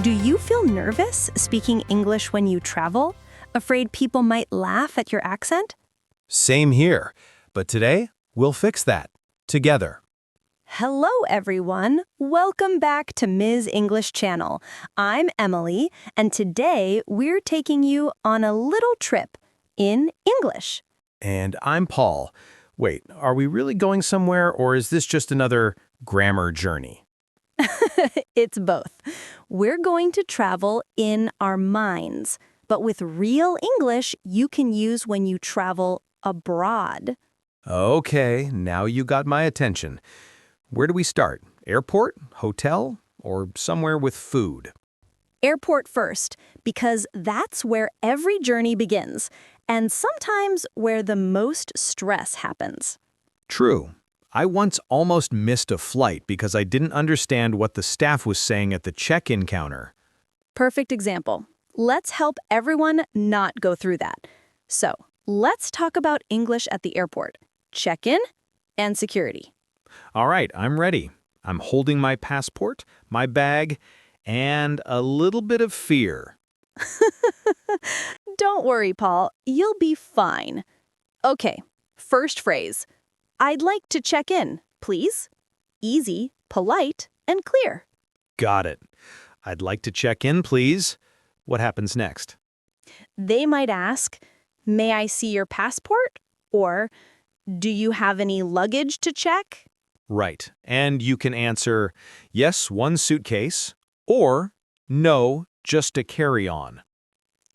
Do you feel nervous speaking English when you travel? Afraid people might laugh at your accent? Same here, but today we'll fix that together. Hello, everyone. Welcome back to Ms. English Channel. I'm Emily, and today we're taking you on a little trip in English. And I'm Paul. Wait, are we really going somewhere, or is this just another grammar journey? It's both. We're going to travel in our minds, but with real English you can use when you travel abroad. Okay, now you got my attention. Where do we start? Airport, hotel, or somewhere with food? Airport first, because that's where every journey begins, and sometimes where the most stress happens. True. I once almost missed a flight because I didn't understand what the staff was saying at the check-in counter. Perfect example. Let's help everyone not go through that. So, let's talk about English at the airport, check-in, and security. All right, I'm ready. I'm holding my passport, my bag, and a little bit of fear. Don't worry, Paul. You'll be fine. Okay, first phrase. I'd like to check in, please. Easy, polite, and clear. Got it. I'd like to check in, please. What happens next? They might ask, may I see your passport? Or, do you have any luggage to check? Right. And you can answer, yes, one suitcase, or no, just a carry-on.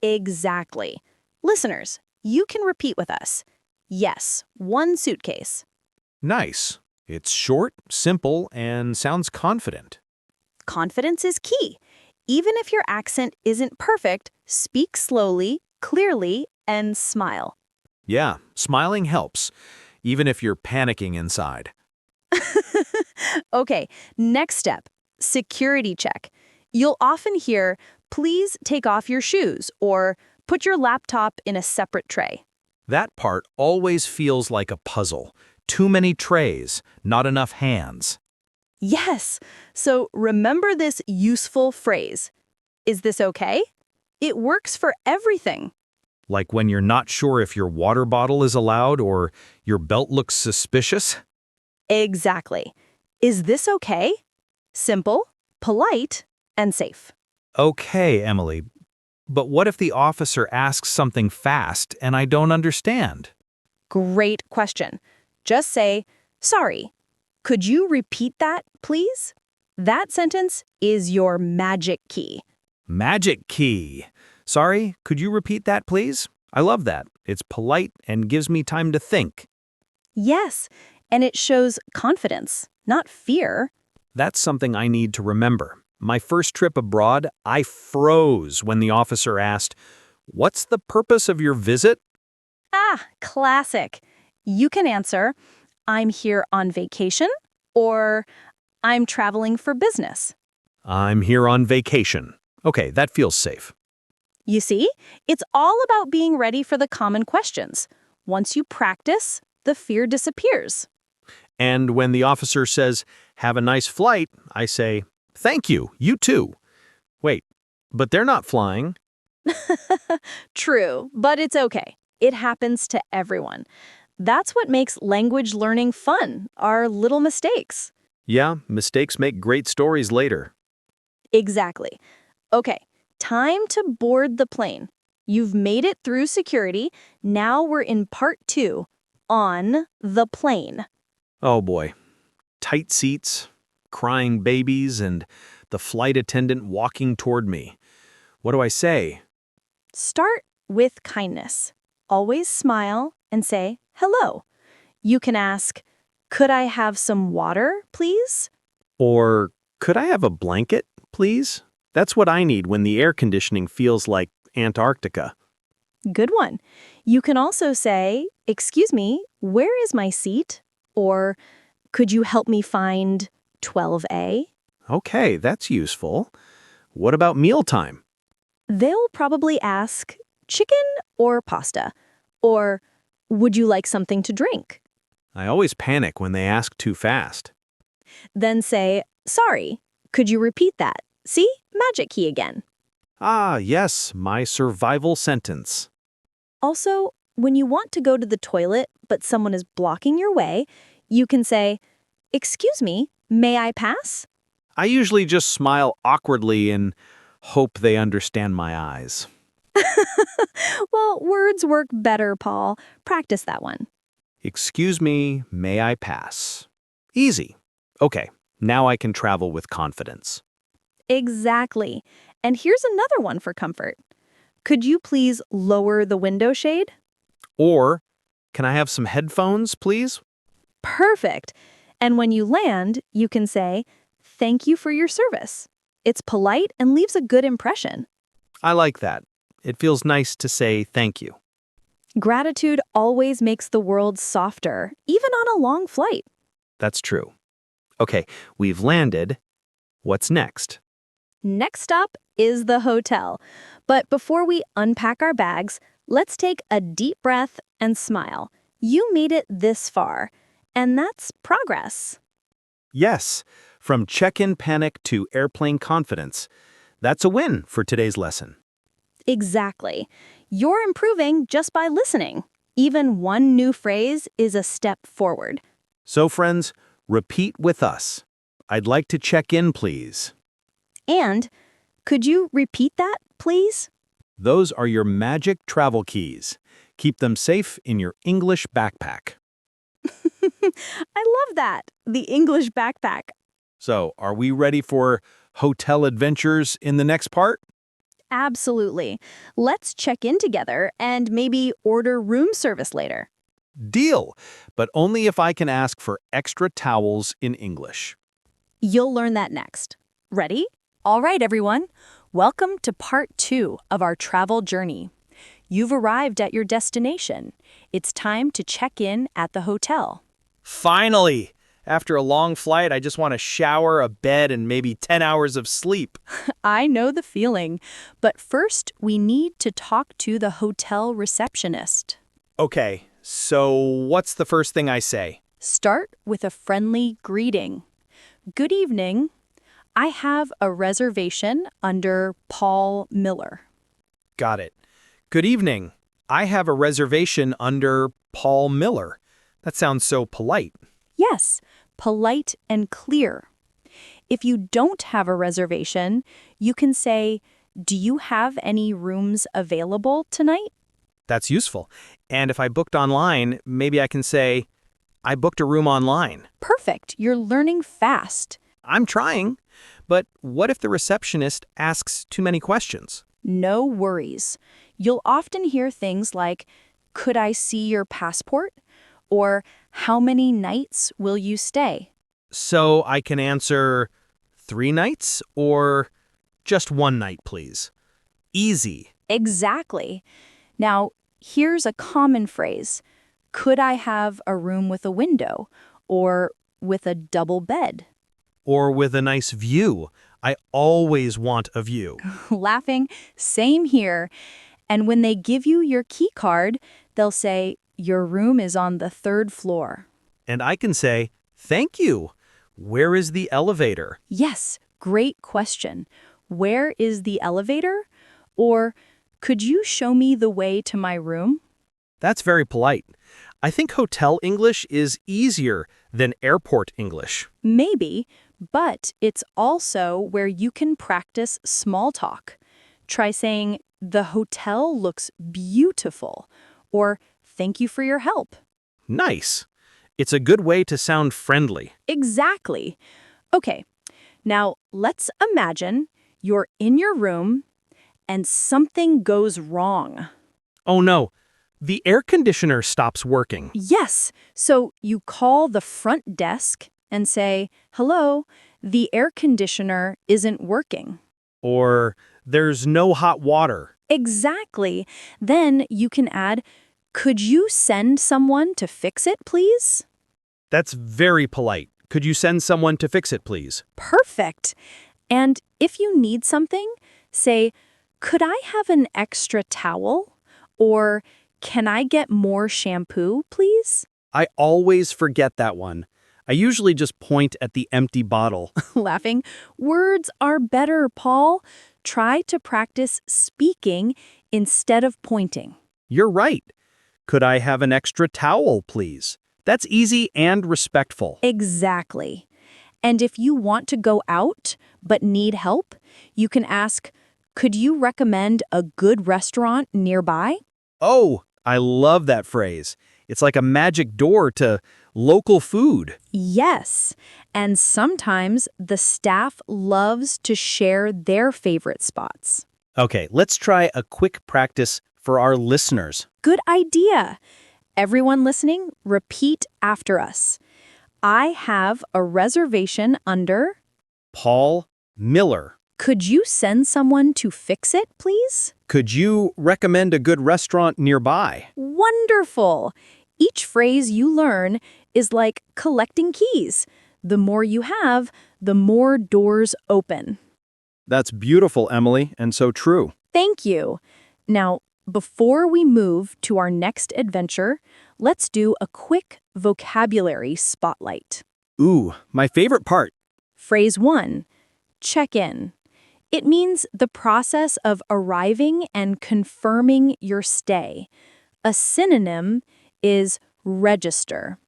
Exactly. Listeners, you can repeat with us. Yes, one suitcase. Nice. It's short, simple, and sounds confident. Confidence is key. Even if your accent isn't perfect, speak slowly, clearly, and smile. Yeah, smiling helps, even if you're panicking inside. Okay, next step, security check. You'll often hear, please take off your shoes, or put your laptop in a separate tray. That part always feels like a puzzle. Too many trays, not enough hands. Yes, so remember this useful phrase. Is this okay? It works for everything. Like when you're not sure if your water bottle is allowed or your belt looks suspicious. Exactly. Is this okay? Simple, polite, and safe. Okay, Emily, but what if the officer asks something fast and I don't understand? Great question. Just say, sorry, could you repeat that, please? That sentence is your magic key. Magic key. Sorry, could you repeat that, please? I love that. It's polite and gives me time to think. Yes, and it shows confidence, not fear. That's something I need to remember. My first trip abroad, I froze when the officer asked, "What's the purpose of your visit?" Ah, classic. You can answer, I'm here on vacation, or I'm traveling for business. I'm here on vacation. Okay, that feels safe. You see, it's all about being ready for the common questions. Once you practice, the fear disappears. And when the officer says, "Have a nice flight," I say, "Thank you, you too." Wait, but they're not flying. True, but it's okay. It happens to everyone. That's what makes language learning fun, our little mistakes. Yeah, mistakes make great stories later. Exactly. Okay, time to board the plane. You've made it through security. Now we're in part 2, on the plane. Oh boy. Tight seats, crying babies, and the flight attendant walking toward me. What do I say? Start with kindness. Always smile and say, hello. You can ask, could I have some water, please? Or, could I have a blanket, please? That's what I need when the air conditioning feels like Antarctica. Good one. You can also say, excuse me, where is my seat? Or, could you help me find 12A? Okay, that's useful. What about mealtime? They'll probably ask, chicken or pasta? Or, would you like something to drink? I always panic when they ask too fast. Then say, sorry, could you repeat that? See? Magic key again. Ah, yes, my survival sentence. Also, when you want to go to the toilet but someone is blocking your way, you can say, "Excuse me, may I pass?" I usually just smile awkwardly and hope they understand my eyes. Well, words work better, Paul. Practice that one. Excuse me, may I pass? Easy. Okay, now I can travel with confidence. Exactly. And here's another one for comfort. Could you please lower the window shade? Or, can I have some headphones, please? Perfect. And when you land, you can say, "Thank you for your service." It's polite and leaves a good impression. I like that. It feels nice to say thank you. Gratitude always makes the world softer, even on a long flight. That's true. Okay, we've landed. What's next? Next stop is the hotel. But before we unpack our bags, let's take a deep breath and smile. You made it this far, and that's progress. Yes, from check-in panic to airplane confidence. That's a win for today's lesson. Exactly. You're improving just by listening. Even one new phrase is a step forward. So friends, repeat with us. I'd like to check in, please. And could you repeat that, please? Those are your magic travel keys. Keep them safe in your English backpack. I love that. The English backpack. So, are we ready for hotel adventures in the next part? Absolutely. Let's check in together and maybe order room service later. Deal, but only if I can ask for extra towels in English. You'll learn that next. Ready? All right, everyone. Welcome to part 2 of our travel journey. You've arrived at your destination. It's time to check in at the hotel. Finally! After a long flight, I just want a shower, a bed, and maybe 10 hours of sleep. I know the feeling, but first we need to talk to the hotel receptionist. Okay, so what's the first thing I say? Start with a friendly greeting. Good evening. I have a reservation under Paul Miller. Got it. Good evening. I have a reservation under Paul Miller. That sounds so polite. Yes, polite and clear. If you don't have a reservation, you can say, "Do you have any rooms available tonight?" That's useful. And if I booked online, maybe I can say, I booked a room online. Perfect. You're learning fast. I'm trying. But what if the receptionist asks too many questions? No worries. You'll often hear things like, "Could I see your passport?" or "How many nights will you stay?" So I can answer 3 nights or just 1 night, please. Easy. Exactly. Now, here's a common phrase. Could I have a room with a window? Or with a double bed? Or with a nice view. I always want a view. Laughing, same here. And when they give you your key card, they'll say, "Your room is on the 3rd floor." And I can say, thank you. Where is the elevator? Yes, great question. Where is the elevator? Or, could you show me the way to my room? That's very polite. I think hotel English is easier than airport English. Maybe, but it's also where you can practice small talk. Try saying, "The hotel looks beautiful," or "Thank you for your help." Nice. It's a good way to sound friendly. Exactly. Okay, now let's imagine you're in your room and something goes wrong. Oh no, the air conditioner stops working. Yes, so you call the front desk and say, "Hello, the air conditioner isn't working." Or there's no hot water. Exactly. Then you can add, "Could you send someone to fix it, please?" That's very polite. Could you send someone to fix it, please? Perfect. And if you need something, say, "Could I have an extra towel?" Or, "Can I get more shampoo, please?" I always forget that one. I usually just point at the empty bottle. Laughing. Words are better, Paul. Try to practice speaking instead of pointing. You're right. Could I have an extra towel, please? That's easy and respectful. Exactly. And if you want to go out but need help, you can ask, could you recommend a good restaurant nearby? Oh, I love that phrase. It's like a magic door to local food. Yes. And sometimes the staff loves to share their favorite spots. Okay, let's try a quick practice for our listeners. Good idea. Everyone listening, repeat after us. I have a reservation under. Paul Miller. Could you send someone to fix it, please? Could you recommend a good restaurant nearby? Wonderful. Each phrase you learn is like collecting keys. The more you have, the more doors open. That's beautiful, Emily, and so true. Thank you. Now, before we move to our next adventure, let's do a quick vocabulary spotlight. Ooh, my favorite part. Phrase 1, check in. It means the process of arriving and confirming your stay. A synonym is register.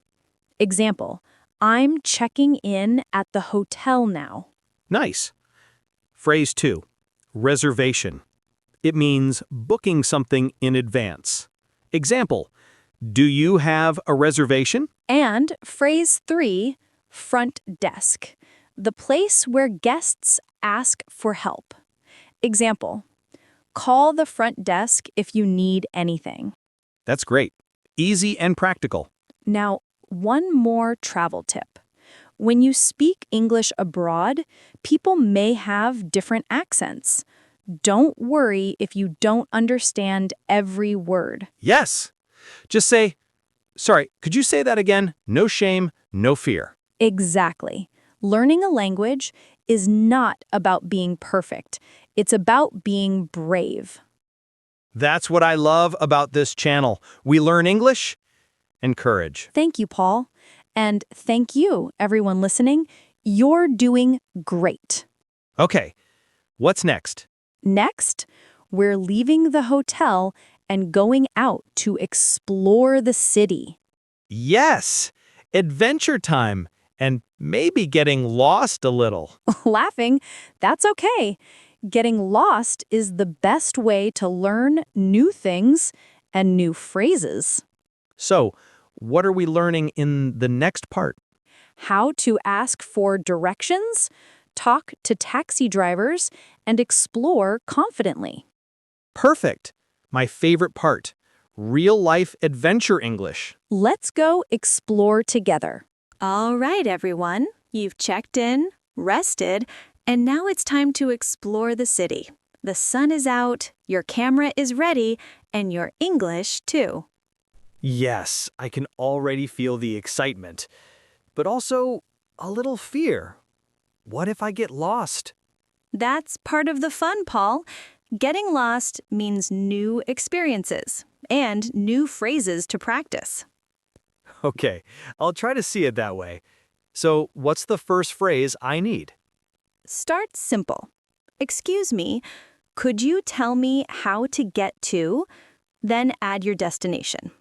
Example, I'm checking in at the hotel now. Nice. Phrase 2, reservation. It means booking something in advance. Example, do you have a reservation? And phrase 3, front desk. The place where guests ask for help. Example, call the front desk if you need anything. That's great. Easy and practical. Now, one more travel tip. When you speak English abroad, people may have different accents. Don't worry if you don't understand every word. Yes. Just say, sorry, could you say that again? No shame, no fear. Exactly. Learning a language is not about being perfect. It's about being brave. That's what I love about this channel. We learn English and courage. Thank you, Paul. And thank you, everyone listening. You're doing great. Okay, what's next? Next, we're leaving the hotel and going out to explore the city. Yes, adventure time and maybe getting lost a little. Laughing, that's okay. Getting lost is the best way to learn new things and new phrases. So, what are we learning in the next part? How to ask for directions, talk to taxi drivers, and explore confidently. Perfect. My favorite part. Real-life adventure English. Let's go explore together. All right, everyone. You've checked in, rested, and now it's time to explore the city. The sun is out, your camera is ready, and your English, too. Yes, I can already feel the excitement, but also a little fear. What if I get lost? That's part of the fun, Paul. Getting lost means new experiences and new phrases to practice. Okay, I'll try to see it that way. So, what's the first phrase I need? Start simple. Excuse me, could you tell me how to get to? Then add your destination.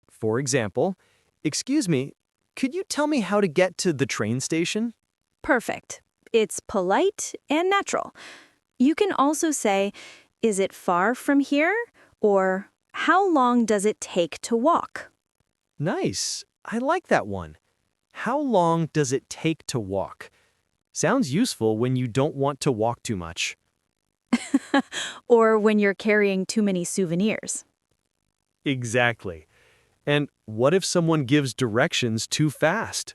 For example, excuse me, could you tell me how to get to the train station? Perfect. It's polite and natural. You can also say, is it far from here? Or how long does it take to walk? Nice. I like that one. How long does it take to walk? Sounds useful when you don't want to walk too much. Or when you're carrying too many souvenirs. Exactly. And what if someone gives directions too fast?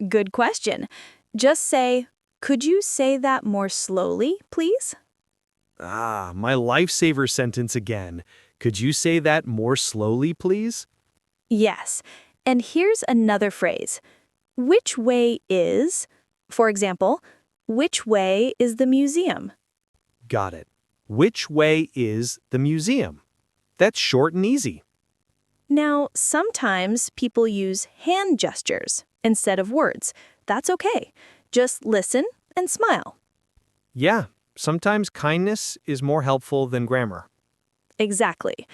Good question. Just say, could you say that more slowly, please? Ah, my lifesaver sentence again. Could you say that more slowly, please? Yes. And here's another phrase. Which way is, for example, which way is the museum? Got it. Which way is the museum? That's short and easy. Now, sometimes people use hand gestures. instead of words. That's okay. Just listen and smile. Yeah, sometimes kindness is more helpful than grammar. Exactly.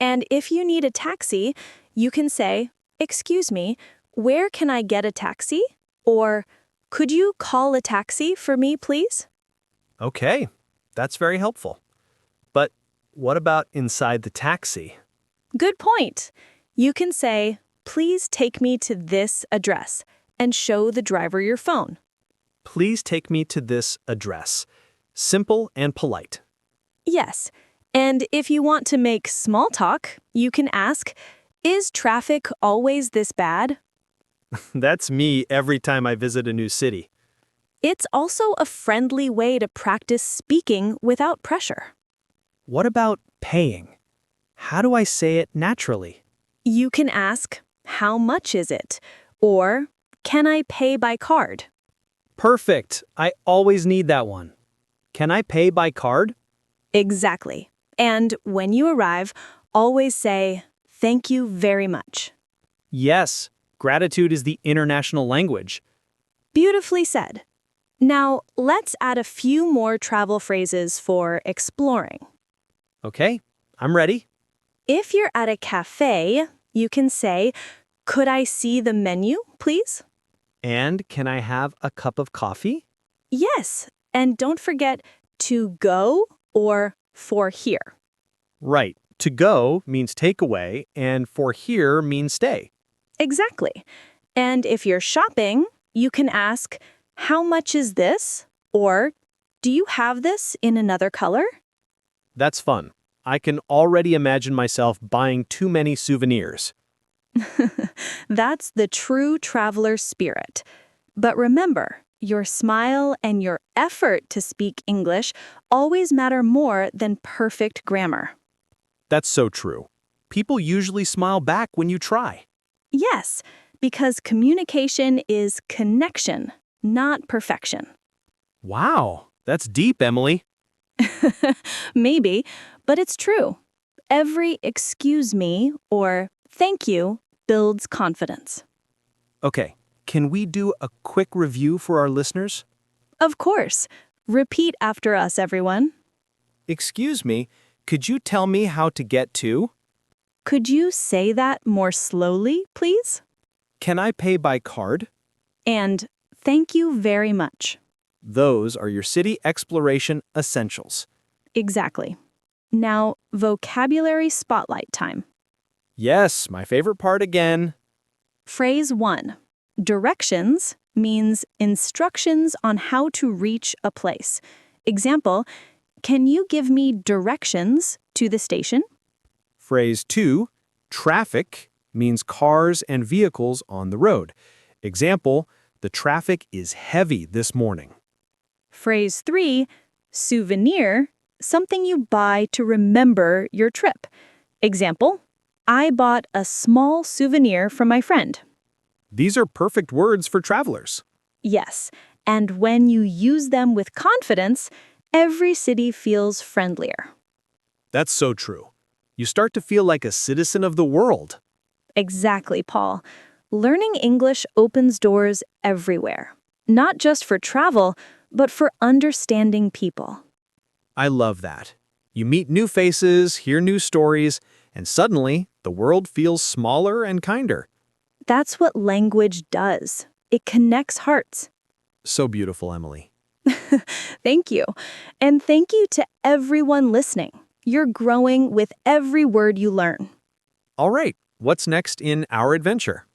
And if you need a taxi, you can say, "Excuse me, where can I get a taxi?" Or, "Could you call a taxi for me, please?" Okay, that's very helpful. But what about inside the taxi? Good point. You can say, "Please take me to this address," and show the driver your phone. Please take me to this address. Simple and polite. Yes. And if you want to make small talk, you can ask, "Is traffic always this bad?" That's me every time I visit a new city. It's also a friendly way to practice speaking without pressure. What about paying? How do I say it naturally? You can ask, "How much is it?" Or, "Can I pay by card?" Perfect. I always need that one. Can I pay by card? Exactly. And when you arrive, always say, "Thank you very much." Yes. Gratitude is the international language. Beautifully said. Now, let's add a few more travel phrases for exploring. Okay, I'm ready. If you're at a cafe, you can say, "Could I see the menu, please?" And can I have a cup of coffee? Yes, and don't forget "to go" or "for here." Right. To go means take away, and for here means stay. Exactly. And if you're shopping, you can ask, "How much is this?" Or, "Do you have this in another color?" That's fun. I can already imagine myself buying too many souvenirs. That's the true traveler spirit. But remember, your smile and your effort to speak English always matter more than perfect grammar. That's so true. People usually smile back when you try. Yes, because communication is connection, not perfection. Wow, that's deep, Emily. Maybe, but it's true. Every "excuse me" or "thank you" builds confidence. Okay, can we do a quick review for our listeners? Of course. Repeat after us, everyone. Excuse me, could you tell me how to get to? Could you say that more slowly, please? Can I pay by card? And "thank you very much." Those are your city exploration essentials. Exactly. Now, vocabulary spotlight time. Yes, my favorite part again. Phrase 1. Directions means instructions on how to reach a place. Example, "Can you give me directions to the station?" Phrase 2, traffic, means cars and vehicles on the road. Example, the traffic is heavy this morning. Phrase 3, souvenir, something you buy to remember your trip. Example, "I bought a small souvenir from my friend." These are perfect words for travelers. Yes, and when you use them with confidence, every city feels friendlier. That's so true. You start to feel like a citizen of the world. Exactly, Paul. Learning English opens doors everywhere, not just for travel, but for understanding people. I love that. You meet new faces, hear new stories, and suddenly the world feels smaller and kinder. That's what language does. It connects hearts. So beautiful, Emily. Thank you. And thank you to everyone listening. You're growing with every word you learn. All right, what's next in our adventure?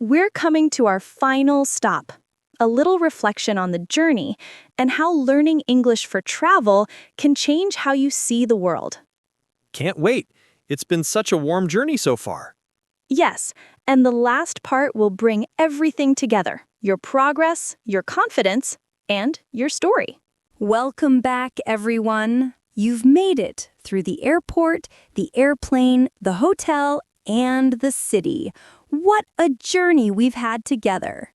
We're coming to our final stop, a little reflection on the journey and how learning English for travel can change how you see the world. Can't wait. It's been such a warm journey so far. Yes, and the last part will bring everything together, your progress, your confidence, and your story. Welcome back, everyone. You've made it through the airport, the airplane, the hotel, and the city. What a journey we've had together.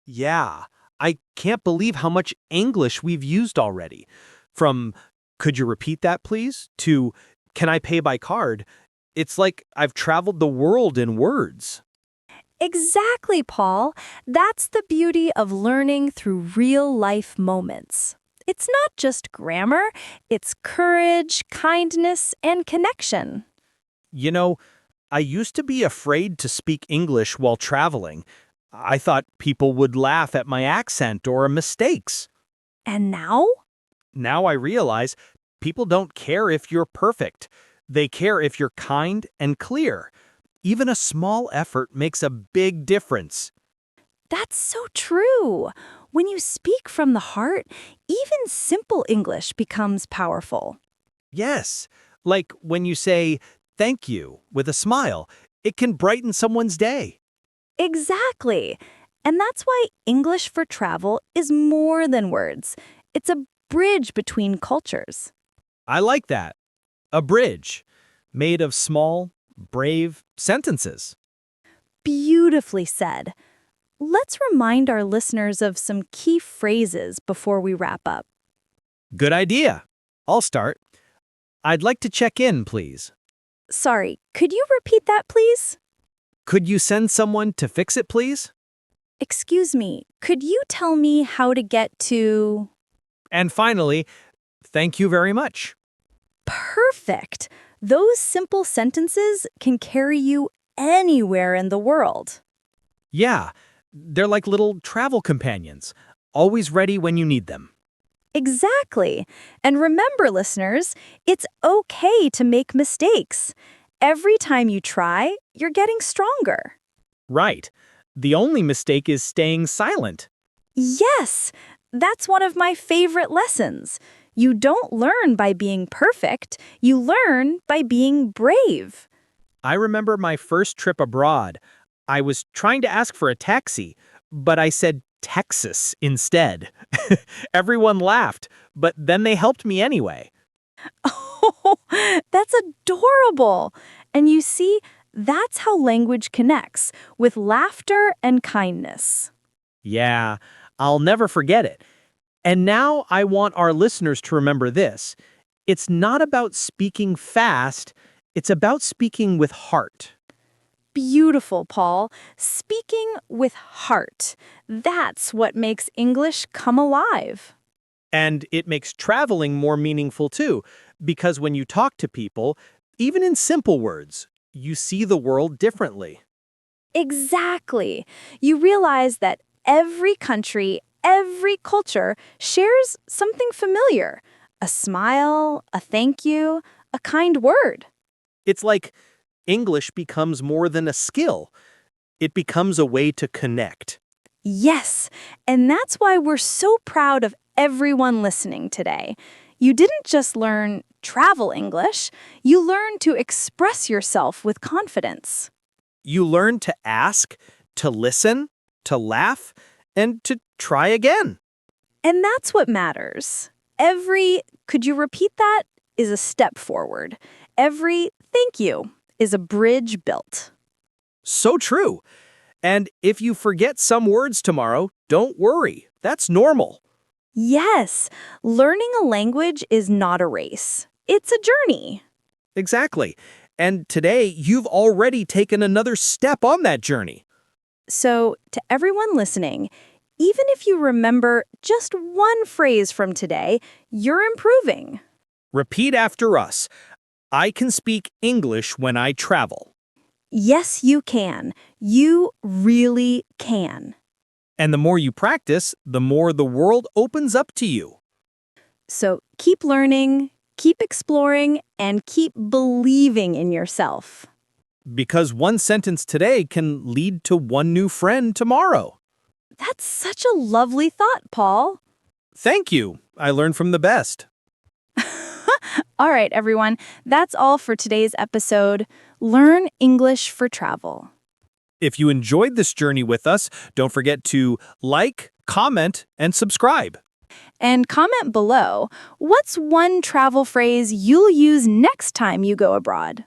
Yeah, I can't believe how much English we've used already. From, "Could you repeat that, please?" to, "Can I pay by card?" It's like I've traveled the world in words. Exactly, Paul. That's the beauty of learning through real-life moments. It's not just grammar, it's courage, kindness, and connection. You know, I used to be afraid to speak English while traveling. I thought people would laugh at my accent or mistakes. And now? Now I realize people don't care if you're perfect. They care if you're kind and clear. Even a small effort makes a big difference. That's so true. When you speak from the heart, even simple English becomes powerful. Yes, like when you say thank you with a smile, it can brighten someone's day. Exactly. And that's why English for travel is more than words. It's a bridge between cultures. I like that. A bridge made of small, brave sentences. Beautifully said. Let's remind our listeners of some key phrases before we wrap up. Good idea. I'll start. I'd like to check in, please. Sorry, could you repeat that, please? Could you send someone to fix it, please? Excuse me, could you tell me how to get to... And finally, thank you very much. Perfect! Those simple sentences can carry you anywhere in the world. Yeah, they're like little travel companions, always ready when you need them. Exactly. And remember, listeners, it's okay to make mistakes. Every time you try, you're getting stronger. Right. The only mistake is staying silent. Yes, that's one of my favorite lessons. You don't learn by being perfect, you learn by being brave. I remember my first trip abroad. I was trying to ask for a taxi, but I said Texas instead. Everyone laughed, but then they helped me anyway. Oh, that's adorable. And you see, that's how language connects, with laughter and kindness. Yeah, I'll never forget it. And now I want our listeners to remember this. It's not about speaking fast, it's about speaking with heart. Beautiful, Paul. Speaking with heart. That's what makes English come alive. And it makes traveling more meaningful too, because when you talk to people, even in simple words, you see the world differently. Exactly. You realize that every country, every culture shares something familiar. A smile, a thank you, a kind word. It's like English becomes more than a skill. It becomes a way to connect. Yes, and that's why we're so proud of everyone listening today. You didn't just learn travel English, you learned to express yourself with confidence. You learn to ask, to listen, to laugh, and to try again. And that's what matters. Could you repeat that, is a step forward. Every thank you is a bridge built. So true. And if you forget some words tomorrow, don't worry. That's normal. Yes, learning a language is not a race. It's a journey. Exactly. And today, you've already taken another step on that journey. So, to everyone listening, even if you remember just one phrase from today, you're improving. Repeat after us. I can speak English when I travel. Yes, you can. You really can. And the more you practice, the more the world opens up to you. So keep learning, keep exploring, and keep believing in yourself. Because one sentence today can lead to one new friend tomorrow. That's such a lovely thought, Paul. Thank you. I learned from the best. All right, everyone. That's all for today's episode. Learn English for travel. If you enjoyed this journey with us, don't forget to like, comment, and subscribe. And comment below, what's one travel phrase you'll use next time you go abroad?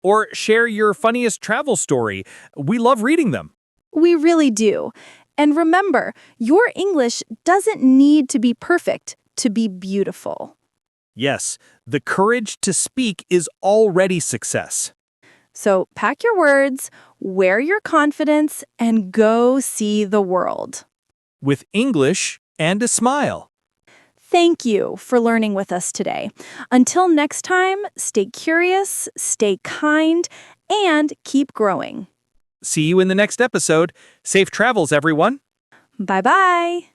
Or share your funniest travel story. We love reading them. We really do. And remember, your English doesn't need to be perfect to be beautiful. Yes, the courage to speak is already success. So pack your words, wear your confidence, and go see the world. With English and a smile. Thank you for learning with us today. Until next time, stay curious, stay kind, and keep growing. See you in the next episode. Safe travels, everyone. Bye-bye.